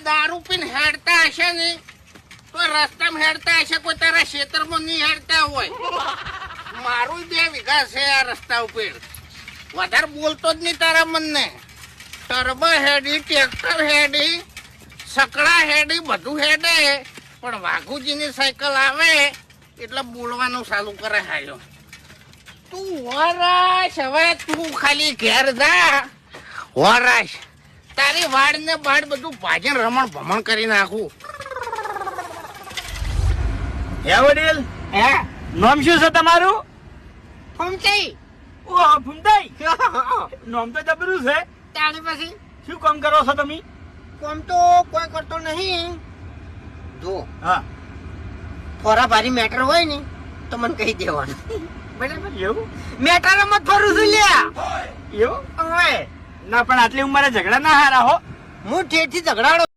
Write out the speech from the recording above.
દારૂ પીને હેડતા હશે ને તો રસ્તામાં હેડતા હશે, કોઈ તારા ખેતરમાં નહીં હેડતા હોય. મારું 2 વીઘા છે આ રસ્તા ઉપર. વધારે બોલતો જ નહીં તારા મનને. ટર્બો હેડી, ટ્રેક્ટર હેડી, સકડા હેડી, બધું હેડે, પણ વાઘુજીની સાયકલ આવે એટલે બોલવાનું ચાલુ કરે. હાલો તું વરાશ, હવે તું ખાલી ઘેર જા. વરાશ તારી વાડ ને બાડ બધું ભાજન રમણ ભમણ કરી નાખું. હે વડીલ, હે નામ શું છે તમારું? ફૂમતાઈ. ઓહ ફૂમતાઈ, નામ તો જબરું છે. તારી પછી શું કામ કરો છો તમે? કોમ તો કોઈ કરતો નહીં. જો હા થોડા ભારી મેટર હોય ને તો મને કહી દેવાનું. બરાબર? એવું મેટર મત ફરું છું લ્યા. એવું હવે ના, પણ આટલી ઉંમરે ઝઘડા ના હારા હો. હું ઠેઠથી ઝઘડાડો